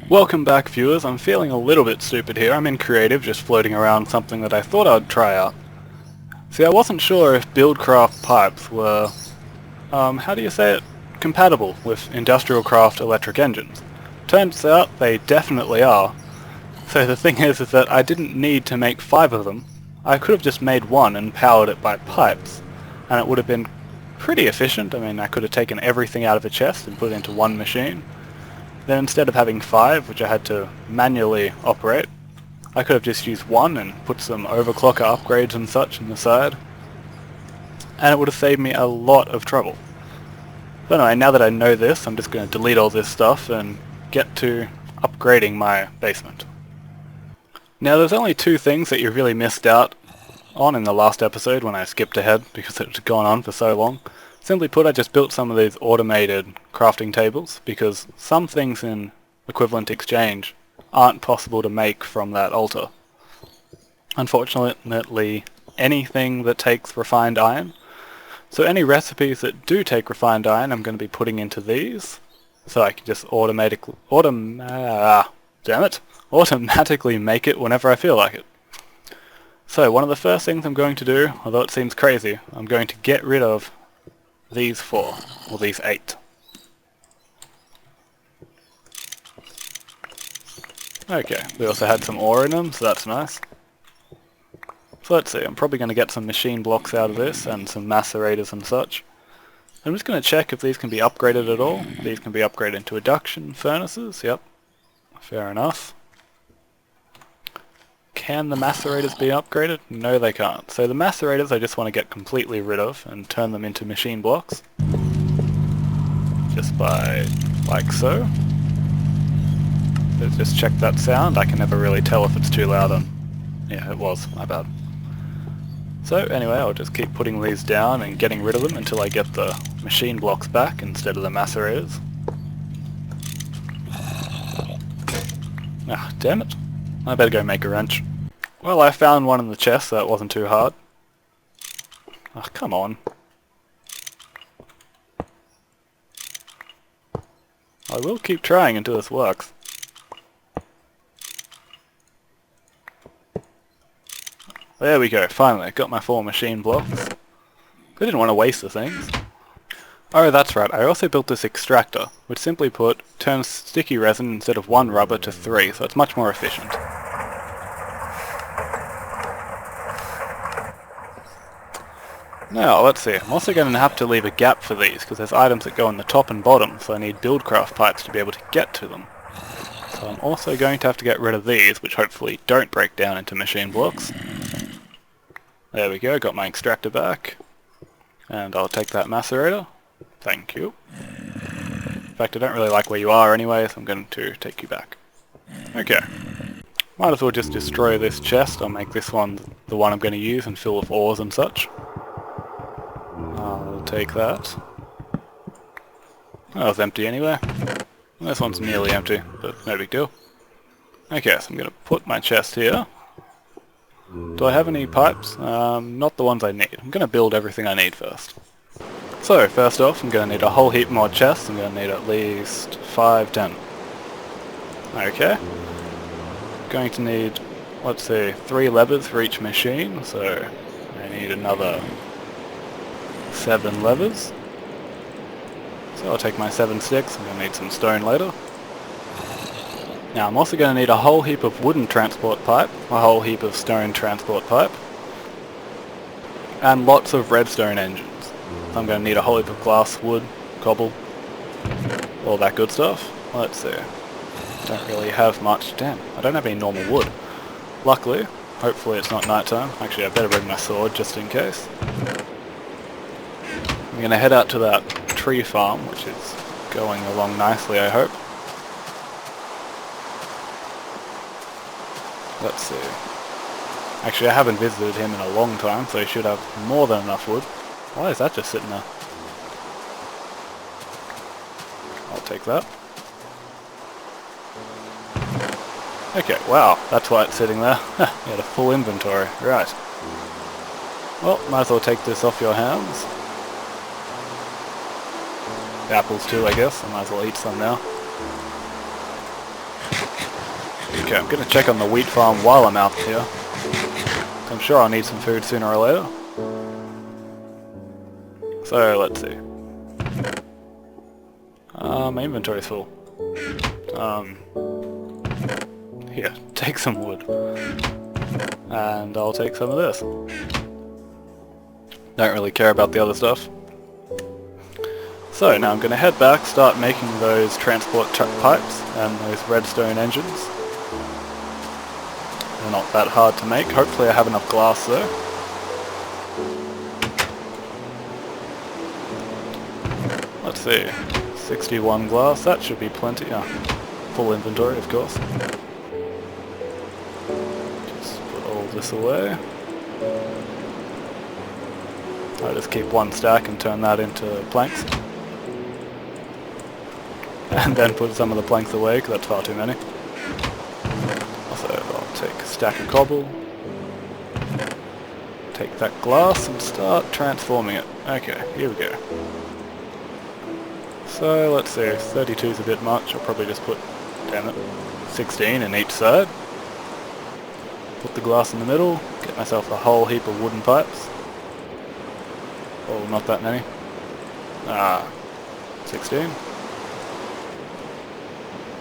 Welcome back, viewers. I'm feeling a little bit stupid here. I'm in creative, just floating around something that I thought I'd try out. See, I wasn't sure if Buildcraft pipes were, how do you say it, compatible with industrial craft electric engines. Turns out they definitely are. So the thing is that I didn't need to make 5 of them. I could have just made one and powered it by pipes, and it would have been pretty efficient. I mean, I could have taken everything out of a chest and put it into one machine. Then instead of having 5, which I had to manually operate, I could have just used one and put some overclocker upgrades and such on the side, and it would have saved me a lot of trouble. But anyway, now that I know this, I'm just going to delete all this stuff and get to upgrading my basement. Now there's only 2 things that you really missed out on in the last episode when I skipped ahead because it had gone on for so long. Simply put, I just built some of these automated crafting tables because some things in equivalent exchange aren't possible to make from that altar. Unfortunately, anything that takes refined iron. So any recipes that do take refined iron, I'm going to be putting into these, so I can just automatically make it whenever I feel like it. So one of the first things I'm going to do, although it seems crazy, I'm going to get rid of these 4, or these 8. Okay, we also had some ore in them, so that's nice. So let's see, I'm probably going to get some machine blocks out of this, and some macerators and such. I'm just going to check if these can be upgraded at all. These can be upgraded into induction furnaces, yep. Fair enough. Can the macerators be upgraded? No, they can't. So the macerators I just want to get completely rid of and turn them into machine blocks. Just by, like so. Let's just check that sound. I can never really tell if it's too loud on... Yeah, it was. My bad. So anyway, I'll just keep putting these down and getting rid of them until I get the machine blocks back instead of the macerators. Ah, damn it. I better go make a wrench. Well, I found one in the chest, so that wasn't too hard. Oh, come on. I will keep trying until this works. There we go, finally, I got my 4 machine blocks. I didn't want to waste the things. Oh, that's right, I also built this extractor, which simply put, turns sticky resin instead of 1 rubber to 3, so it's much more efficient. Now, let's see, I'm also going to have to leave a gap for these, because there's items that go on the top and bottom, so I need Buildcraft pipes to be able to get to them. So I'm also going to have to get rid of these, which hopefully don't break down into machine blocks. There we go, got my extractor back. And I'll take that macerator. Thank you. In fact, I don't really like where you are anyway, so I'm going to take you back. Okay. Might as well just destroy this chest. I'll make this one the one I'm going to use and fill with ores and such. I'll take that. Oh, it's empty anyway. This one's nearly empty, but no big deal. Okay, so I'm going to put my chest here. Do I have any pipes? Not the ones I need. I'm going to build everything I need first. So, first off, I'm going to need a whole heap more chests. I'm going to need at least 5, 10. Okay. Going to need, let's see, 3 levers for each machine, so I need another 7 levers. So I'll take my 7 sticks. I'm going to need some stone later. Now I'm also going to need a whole heap of wooden transport pipe, a whole heap of stone transport pipe, and lots of redstone engines. So I'm going to need a whole heap of glass, wood, cobble, all that good stuff. Let's see. Don't really have much. Damn, I don't have any normal wood. Luckily, hopefully it's not nighttime. Actually, I better bring my sword just in case. I'm going to head out to that tree farm, which is going along nicely, I hope. Let's see. Actually, I haven't visited him in a long time, so he should have more than enough wood. Why is that just sitting there? I'll take that. Okay, wow, that's why it's sitting there. You had a full inventory, right. Well, might as well take this off your hands. Apples too, I guess. I might as well eat some now. Okay, I'm going to check on the wheat farm while I'm out here. I'm sure I'll need some food sooner or later. So, let's see. My inventory's full. Here, take some wood. And I'll take some of this. Don't really care about the other stuff. So now I'm going to head back, start making those transport pipes and those redstone engines. They're not that hard to make. Hopefully I have enough glass though. Let's see. 61 glass, that should be plenty. Full inventory, of course. Just put all this away. I'll just keep one stack and turn that into planks. And then put some of the planks away, because that's far too many. Also, I'll take a stack of cobble. Take that glass and start transforming it. Okay, here we go. So, let's see, 32 is a bit much. I'll probably just put, damn it, 16 in each side. Put the glass in the middle, get myself a whole heap of wooden pipes. Oh, not that many. 16.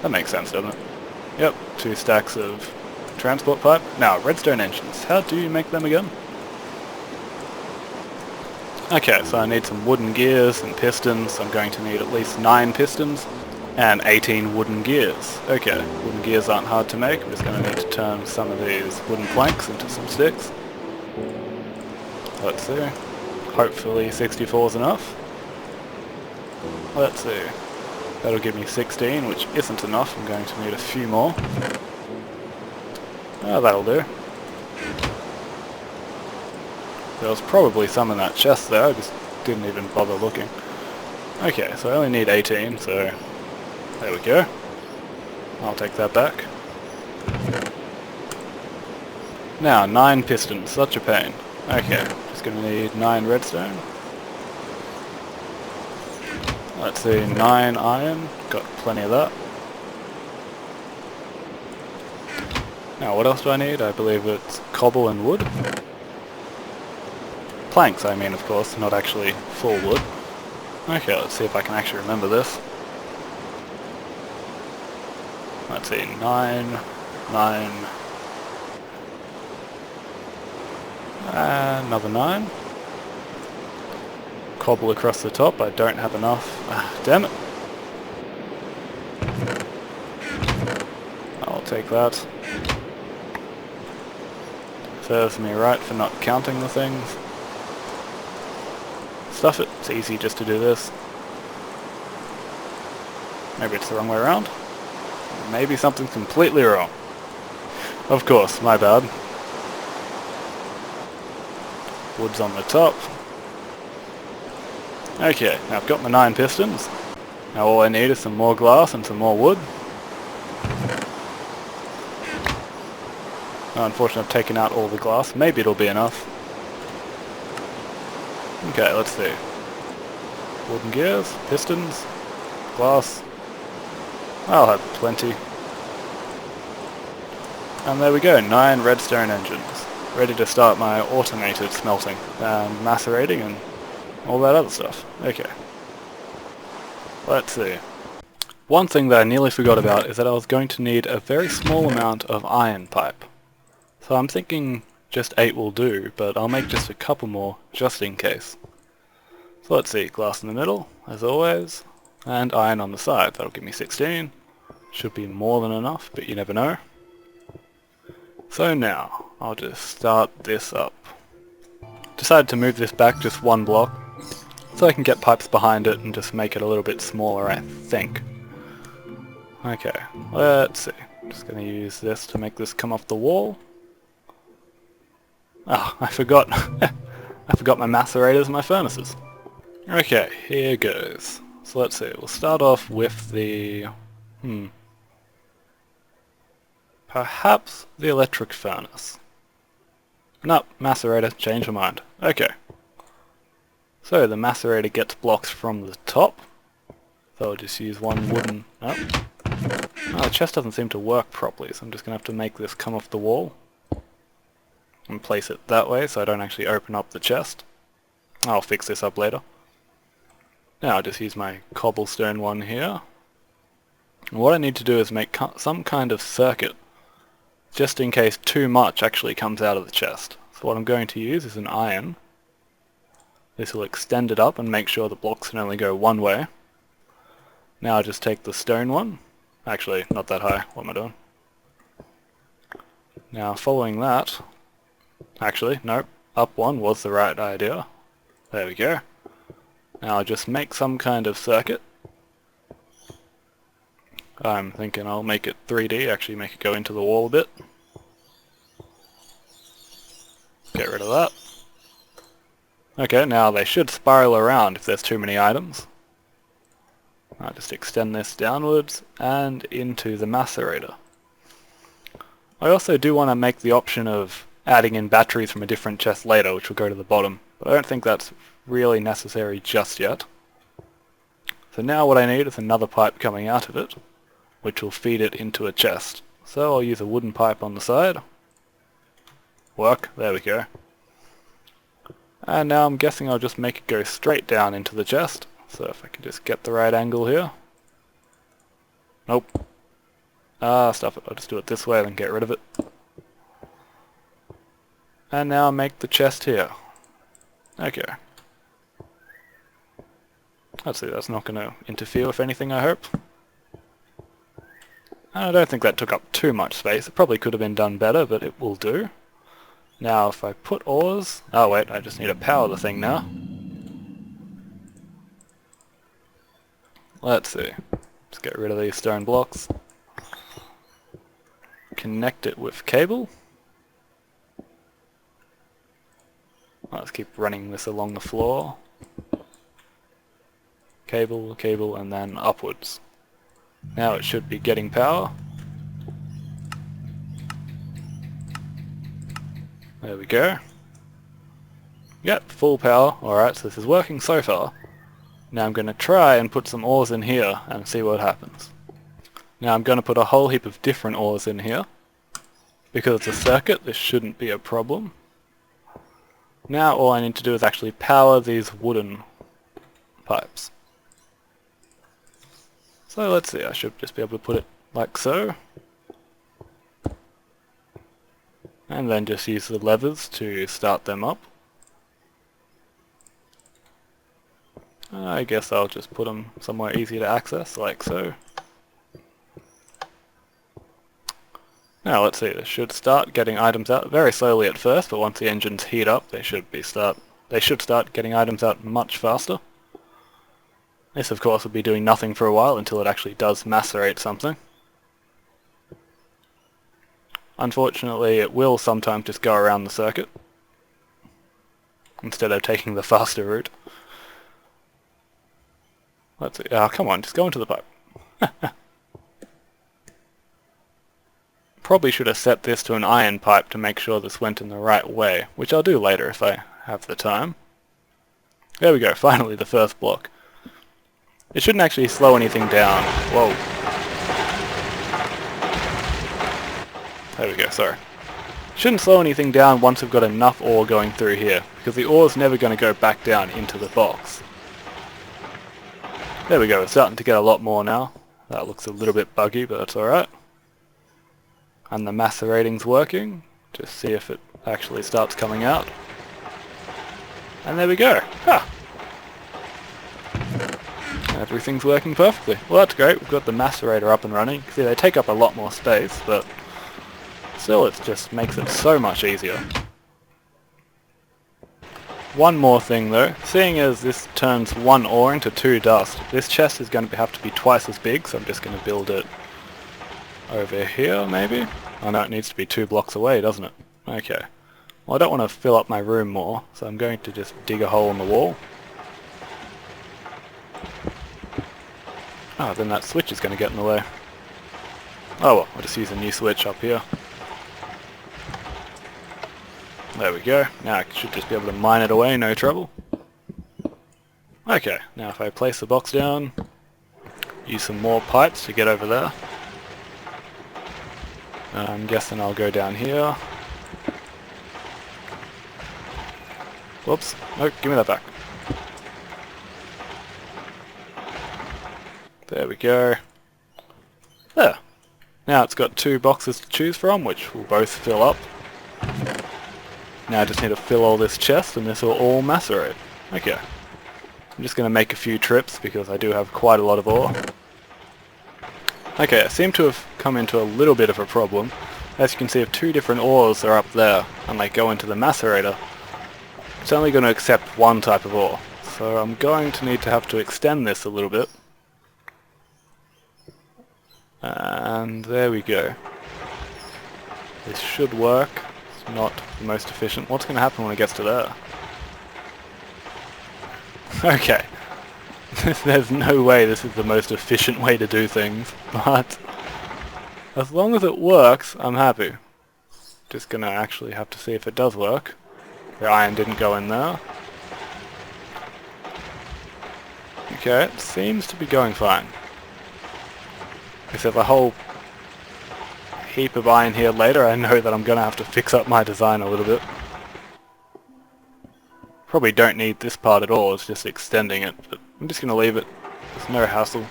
That makes sense, doesn't it? Yep, 2 stacks of transport pipe. Now, redstone engines. How do you make them again? Okay, so I need some wooden gears and pistons. I'm going to need at least 9 pistons and 18 wooden gears. Okay, wooden gears aren't hard to make. I'm just going to need to turn some of these wooden planks into some sticks. Let's see. Hopefully 64 is enough. Let's see. That'll give me 16, which isn't enough. I'm going to need a few more. That'll do. There was probably some in that chest there, I just didn't even bother looking. Okay, so I only need 18, so there we go. I'll take that back. Now, 9 pistons, such a pain. Okay, just gonna need 9 redstone. Let's see, 9 iron, got plenty of that. Now, what else do I need? I believe it's cobble and wood. Planks, I mean, of course, not actually full wood. Okay, let's see if I can actually remember this. Let's see, 9, 9, another 9. Cobble across the top, I don't have enough. Damn it. I'll take that. Serves me right for not counting the things. Stuff it, it's easy just to do this. Maybe it's the wrong way around. Maybe something's completely wrong. Of course, my bad. Wood's on the top. Okay, now I've got my 9 pistons. Now all I need is some more glass and some more wood. Unfortunately I've taken out all the glass. Maybe it'll be enough. Okay, let's see. Wooden gears, pistons, glass. I'll have plenty. And there we go, 9 redstone engines. Ready to start my automated smelting and macerating and all that other stuff. Okay. Let's see. One thing that I nearly forgot about is that I was going to need a very small amount of iron pipe. So I'm thinking just 8 will do, but I'll make just a couple more just in case. So let's see, glass in the middle, as always, and iron on the side. That'll give me 16. Should be more than enough, but you never know. So now, I'll just start this up. Decided to move this back just 1 block, so I can get pipes behind it and just make it a little bit smaller, I think. Okay, let's see. Just going to use this to make this come off the wall. Ah, I forgot. I forgot my macerators and my furnaces. Okay, here goes. So let's see, we'll start off with the... perhaps the electric furnace. No, macerator, change your mind. Okay. So the macerator gets blocks from the top. So I'll just use one wooden... Oh. Oh, the chest doesn't seem to work properly, so I'm just going to have to make this come off the wall and place it that way so I don't actually open up the chest. I'll fix this up later. Now I'll just use my cobblestone one here. And what I need to do is make some kind of circuit, just in case too much actually comes out of the chest. So what I'm going to use is an iron. This will extend it up and make sure the blocks can only go one way. Now I'll just take the stone one. Actually, not that high. What am I doing? Now following that, actually, nope, up one was the right idea. There we go. Now I'll just make some kind of circuit. I'm thinking I'll make it 3D, actually make it go into the wall a bit. Get rid of that. Okay, now they should spiral around if there's too many items. I'll just extend this downwards and into the macerator. I also do want to make the option of adding in batteries from a different chest later, which will go to the bottom, but I don't think that's really necessary just yet. So now what I need is another pipe coming out of it, which will feed it into a chest. So I'll use a wooden pipe on the side. Work, there we go. And now I'm guessing I'll just make it go straight down into the chest. So if I can just get the right angle here. Nope. Stuff it. I'll just do it this way and get rid of it. And now make the chest here. Okay. Let's see, that's not going to interfere with anything, I hope. I don't think that took up too much space. It probably could have been done better, but it will do. Now if I put ores... Oh wait, I just need to power the thing now. Let's see. Let's get rid of these stone blocks. Connect it with cable. Let's keep running this along the floor. Cable, cable, and then upwards. Now it should be getting power. There we go. Yep, full power. Alright, so this is working so far. Now I'm going to try and put some ores in here and see what happens. Now I'm going to put a whole heap of different ores in here. Because it's a circuit, this shouldn't be a problem. Now all I need to do is actually power these wooden pipes. So let's see, I should just be able to put it like so. And then just use the levers to start them up. I guess I'll just put them somewhere easy to access, like so. Now let's see, this should start getting items out very slowly at first, but once the engines heat up, they should start getting items out much faster. This of course will be doing nothing for a while until it actually does macerate something. Unfortunately, it will sometimes just go around the circuit instead of taking the faster route. Let's see. Oh, come on, just go into the pipe. Probably should have set this to an iron pipe to make sure this went in the right way, which I'll do later if I have the time. There we go, finally the first block. It shouldn't actually slow anything down. Whoa. There we go, sorry. Shouldn't slow anything down once we've got enough ore going through here, because the ore's never going to go back down into the box. There we go, we're starting to get a lot more now. That looks a little bit buggy, but that's alright. And the macerating's working. Just see if it actually starts coming out. And there we go. Ha! Everything's working perfectly. Well, that's great. We've got the macerator up and running. See, they take up a lot more space, but still it just makes it so much easier. One more thing though, seeing as this turns one ore into 2 dust, this chest is going to have to be twice as big, so I'm just going to build it over here maybe? Oh no, it needs to be 2 blocks away, doesn't it? Okay. Well, I don't want to fill up my room more, so I'm going to just dig a hole in the wall. Oh, then that switch is going to get in the way. Oh well, I'll just use a new switch up here. There we go. Now I should just be able to mine it away, no trouble. Okay, now if I place the box down, use some more pipes to get over there. I'm guessing I'll go down here. Whoops. No, give me that back. There we go. There. Now it's got 2 boxes to choose from, which will both fill up. Now I just need to fill all this chest, and this will all macerate. Okay. I'm just going to make a few trips, because I do have quite a lot of ore. Okay, I seem to have come into a little bit of a problem. As you can see, if 2 different ores are up there, and they go into the macerator, it's only going to accept one type of ore. So I'm going to need to have to extend this a little bit. And there we go. This should work. It's not the most efficient. What's going to happen when it gets to there? Okay. There's no way this is the most efficient way to do things, but as long as it works, I'm happy. Just going to actually have to see if it does work. The iron didn't go in there. Okay, it seems to be going fine. If there's a whole heap of iron here later, I know that I'm going to have to fix up my design a little bit. Probably don't need this part at all, it's just extending it, but I'm just going to leave it. There's no hassle.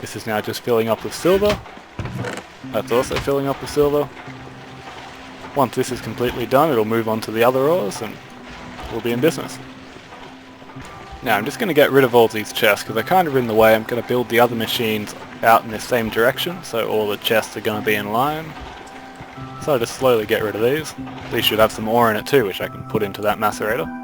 This is now just filling up with silver. That's also filling up with silver. Once this is completely done, it'll move on to the other ores and we'll be in business. Now I'm just going to get rid of all these chests because they're kind of in the way. I'm going to build the other machines out in the same direction, so all the chests are going to be in line. So I'll just slowly get rid of these. These should have some ore in it too, which I can put into that macerator.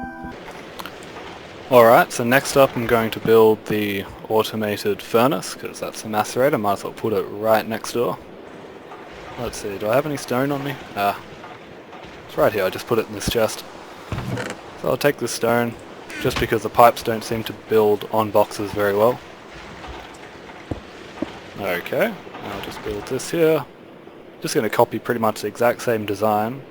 Alright, so next up I'm going to build the automated furnace, because that's the macerator. Might as well put it right next door. Let's see, do I have any stone on me? It's right here, I just put it in this chest. So I'll take this stone, just because the pipes don't seem to build on boxes very well. Okay, I'll just build this here. Just going to copy pretty much the exact same design,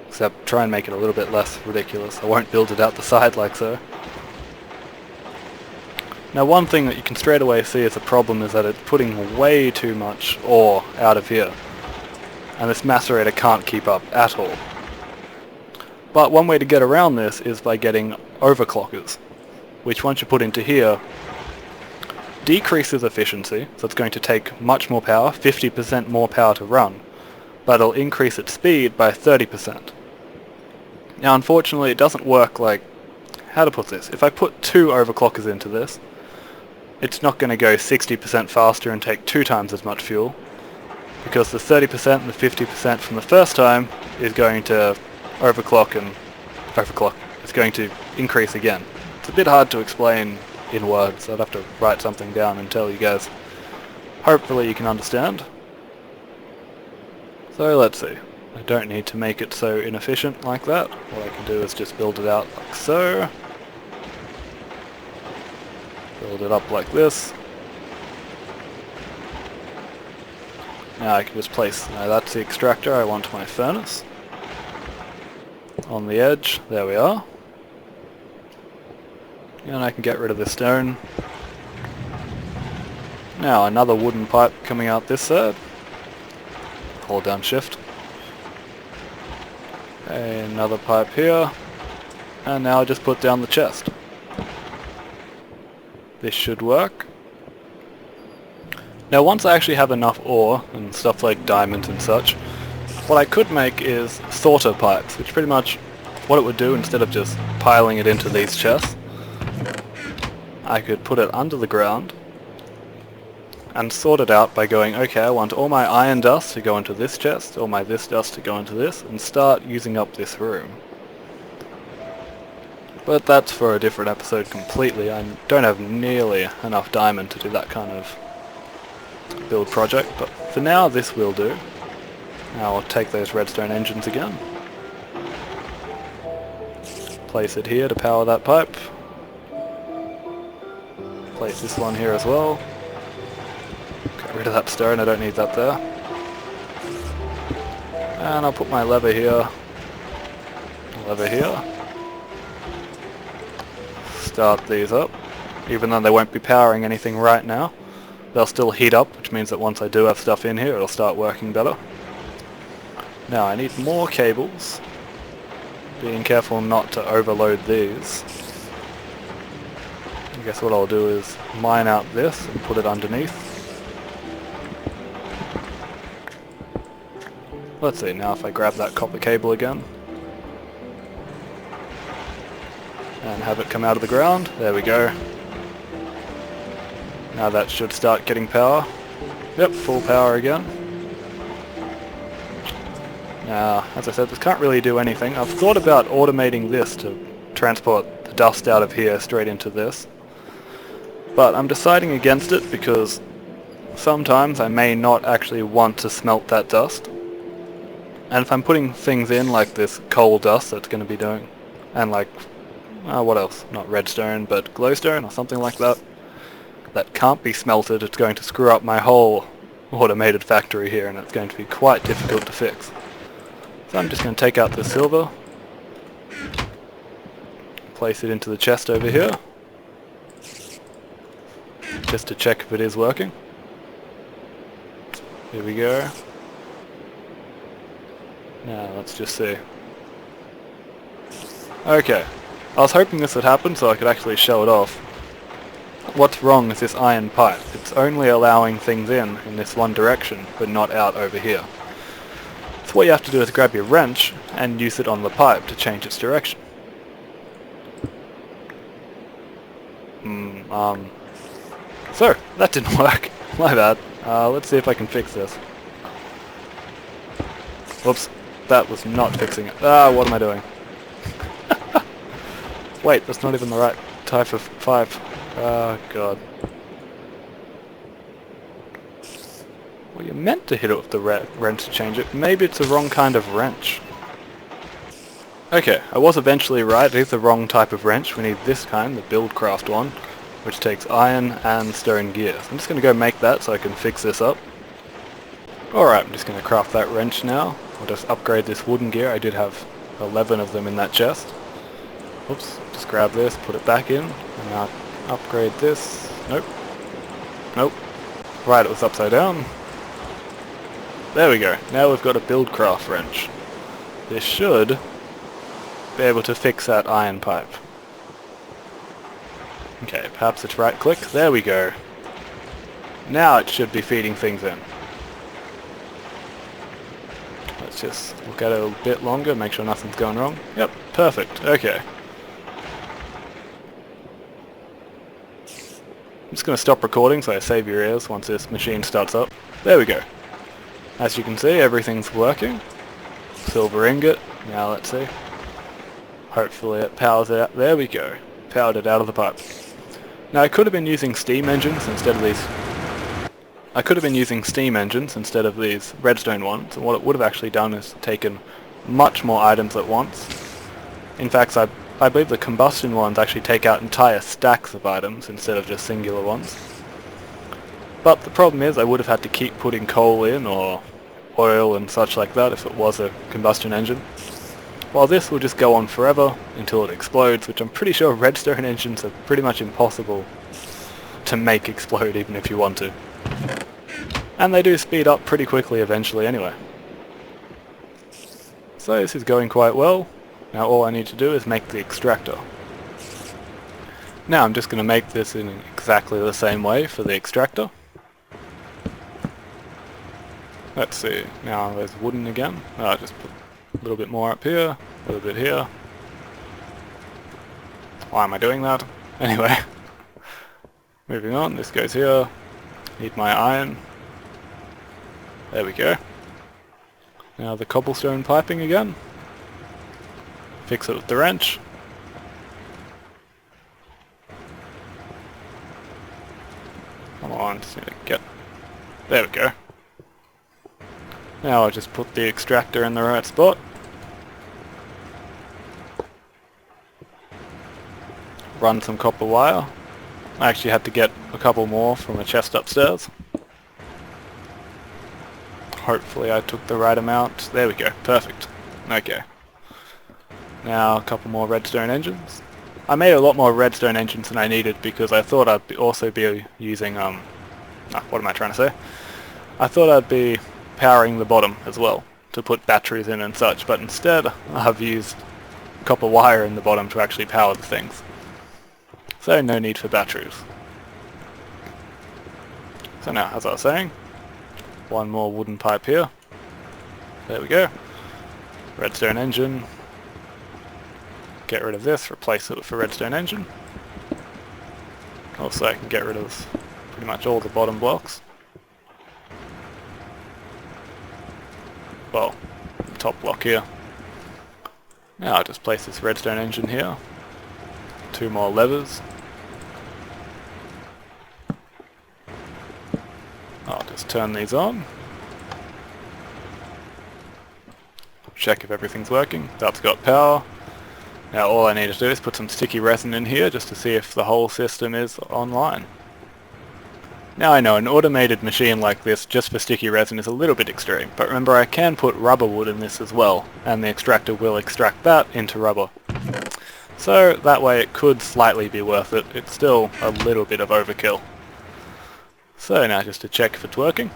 except try and make it a little bit less ridiculous. I won't build it out the side like so. Now one thing that you can straight away see as a problem is that it's putting way too much ore out of here, and this macerator can't keep up at all. But one way to get around this is by getting overclockers, which once you put into here, decreases efficiency, so it's going to take much more power, 50% more power to run, but it'll increase its speed by 30%. Now unfortunately it doesn't work like, how to put this, if I put 2 overclockers into this, it's not going to go 60% faster and take 2 times as much fuel, because the 30% and the 50% from the first time is going to overclock, it's going to increase again. It's a bit hard to explain in words, I'd have to write something down and tell you guys. Hopefully you can understand. So let's see. I don't need to make it so inefficient like that. What I can do is just build it out like so. Build it up like this. Now I can just place, now that's the extractor, I want my furnace. On the edge, there we are. And I can get rid of the stone. Now another wooden pipe coming out this side. Hold down shift. Another pipe here. And now I just put down the chest. This should work. Now once I actually have enough ore and stuff like diamonds and such, what I could make is sorter pipes, which pretty much what it would do instead of just piling it into these chests. I could put it under the ground and sort it out by going, okay, I want all my iron dust to go into this chest, all my this dust to go into this, and start using up this room. But that's for a different episode completely. I don't have nearly enough diamond to do that kind of build project, but for now this will do. Now I'll take those redstone engines again. Place it here to power that pipe. Place this one here as well. Get rid of that stone, I don't need that there. And I'll put my lever here. Lever here. Start these up, even though they won't be powering anything right now. they'll still heat up, which means that once I do have stuff in here, it'll start working better. Now I need more cables. Being careful not to overload these. I guess what I'll do is mine out this and put it underneath. Let's see, now if I grab that copper cable again and have it come out of the ground, there we go. Now that should start getting power. Yep, full power again. Now, as I said, this can't really do anything. I've thought about automating this to transport the dust out of here straight into this. But I'm deciding against it because sometimes I may not actually want to smelt that dust. And if I'm putting things in like this coal dust that's going to be doing, and like, what else? Not redstone, but glowstone or something like that, that can't be smelted, it's going to screw up my whole automated factory here, and it's going to be quite difficult to fix. So I'm just going to take out the silver, place it into the chest over here, just to check if it is working. Here we go. Now let's just see. Okay, I was hoping this would happen so I could actually show it off. What's wrong is this iron pipe. It's only allowing things in this one direction, but not out over here. So what you have to do is grab your wrench and use it on the pipe to change its direction. So, that didn't work. My bad. Let's see if I can fix this. Whoops. That was not fixing it. What am I doing? Wait, that's not even the right type of pipe. Oh, God. Well, you're meant to hit it with the wrench to change it. Maybe it's the wrong kind of wrench. Okay, I was eventually right. It is the wrong type of wrench. We need this kind, the Buildcraft one, which takes iron and stone gears. I'm just going to go make that so I can fix this up. Alright, I'm just going to craft that wrench now. I'll just upgrade this wooden gear. I did have 11 of them in that chest. Oops, just grab this, put it back in, and now upgrade this. Nope. Nope. Right, it was upside down. There we go. Now we've got a Buildcraft wrench. This should be able to fix that iron pipe. Okay, perhaps it's right click. There we go. Now it should be feeding things in. Let's just look at it a bit longer, make sure nothing's going wrong. Yep, perfect. Okay. I'm just going to stop recording so I save your ears once this machine starts up. There we go. As you can see, everything's working. Silver ingot. Now let's see. Hopefully it powers it out. There we go. Powered it out of the pipe. Now I could have been using steam engines instead of these. I could have been using steam engines instead of these redstone ones, and what it would have actually done is taken much more items at once. In fact, I believe the combustion ones actually take out entire stacks of items instead of just singular ones. But the problem is I would have had to keep putting coal in or oil and such like that if it was a combustion engine. While this will just go on forever until it explodes, which I'm pretty sure redstone engines are pretty much impossible to make explode even if you want to. And they do speed up pretty quickly eventually anyway. So this is going quite well. Now all I need to do is make the extractor. Now I'm just going to make this in exactly the same way for the extractor. Let's see, now there's wooden again. I'll just put a little bit more up here, a little bit here. Why am I doing that? Anyway, moving on, this goes here. Need my iron. There we go. Now the cobblestone piping again. Fix it with the wrench. Come on, just need to get... There we go. Now I'll just put the extractor in the right spot. Run some copper wire. I actually had to get a couple more from a chest upstairs. Hopefully I took the right amount. There we go, perfect. Okay. Now a couple more redstone engines. I made a lot more redstone engines than I needed because I thought I'd also be using what am I trying to say? I thought I'd be powering the bottom as well, to put batteries in and such, but instead I've used copper wire in the bottom to actually power the things. So no need for batteries. So now, as I was saying, one more wooden pipe here. There we go. Redstone engine. Get rid of this, replace it with a redstone engine. Also I can get rid of pretty much all the bottom blocks. Well, the top block here. Now I'll just place this redstone engine here. 2 more levers. I'll just turn these on. Check if everything's working. That's got power. Now all I need to do is put some sticky resin in here just to see if the whole system is online. Now I know an automated machine like this just for sticky resin is a little bit extreme, but remember I can put rubber wood in this as well, and the extractor will extract that into rubber. So that way it could slightly be worth it. It's still a little bit of overkill. So now just to check if it's working.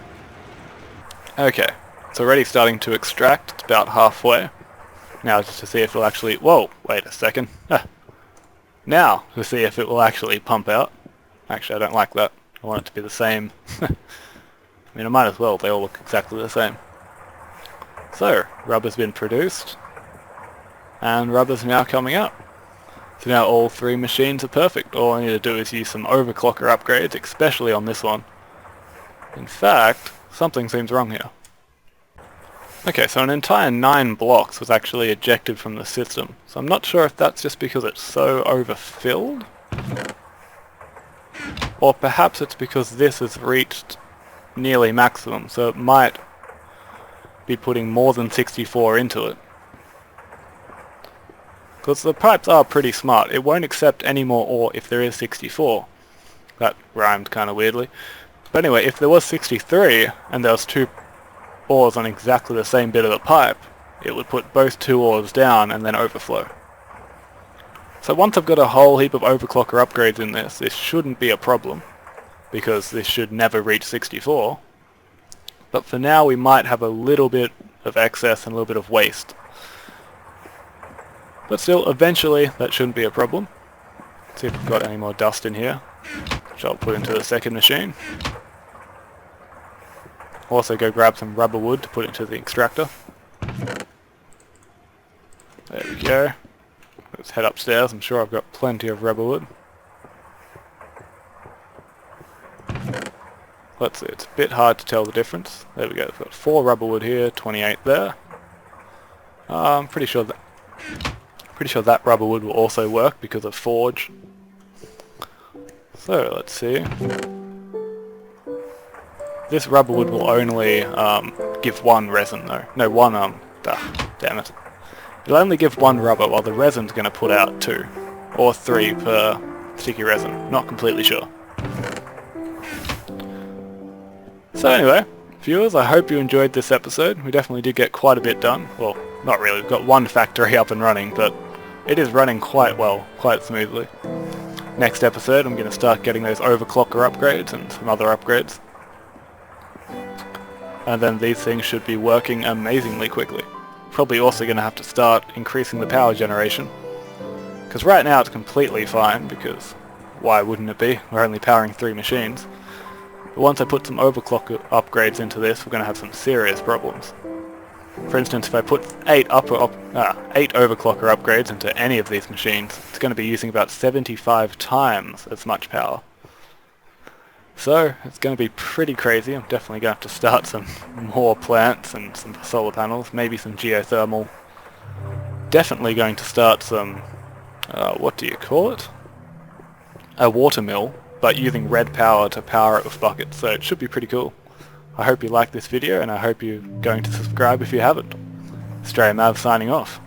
Okay, it's already starting to extract. It's about halfway. Now just to see if it'll actually... Whoa, wait a second. Now to see if it will actually pump out. Actually, I don't like that. I want it to be the same. I mean, I might as well. They all look exactly the same. So, rubber's been produced. And rubber's now coming out. So now all 3 machines are perfect. All I need to do is use some overclocker upgrades, especially on this one. In fact, something seems wrong here. Okay, so an entire 9 blocks was actually ejected from the system. So I'm not sure if that's just because it's so overfilled. Or perhaps it's because this has reached nearly maximum, so it might be putting more than 64 into it. Because the pipes are pretty smart. It won't accept any more ore if there is 64. That rhymed kind of weirdly. But anyway, if there was 63 and there was 2 ores on exactly the same bit of the pipe, it would put both 2 ores down and then overflow. So once I've got a whole heap of overclocker upgrades in this shouldn't be a problem, because this should never reach 64. But for now we might have a little bit of excess and a little bit of waste. But still, eventually that shouldn't be a problem. Let's see if we've got any more dust in here, which I'll put into the second machine. Also go grab some rubber wood to put into the extractor. There we go. Let's head upstairs. I'm sure I've got plenty of rubber wood. Let's see, it's a bit hard to tell the difference. There we go, we've got 4 rubber wood here, 28 there. I'm pretty sure that rubber wood will also work because of forge. So let's see. This rubber wood will only give 1 resin though. No, 1 damn it. It'll only give 1 rubber, while the resin's going to put out 2. Or 3 per sticky resin. Not completely sure. So anyway, viewers, I hope you enjoyed this episode. We definitely did get quite a bit done. Well, not really. We've got 1 factory up and running, but it is running quite well, quite smoothly. Next episode, I'm going to start getting those overclocker upgrades and some other upgrades. And then these things should be working amazingly quickly. Probably also going to have to start increasing the power generation. Because right now it's completely fine, because why wouldn't it be? We're only powering 3 machines. But once I put some overclock upgrades into this, we're going to have some serious problems. For instance, if I put 8 overclocker upgrades into any of these machines, it's going to be using about 75 times as much power. So, it's going to be pretty crazy. I'm definitely going to have to start some more plants and some solar panels, maybe some geothermal. Definitely going to start some, what do you call it? A water mill, but using red power to power it with buckets, so it should be pretty cool. I hope you liked this video, and I hope you're going to subscribe if you haven't. Australia Mav signing off.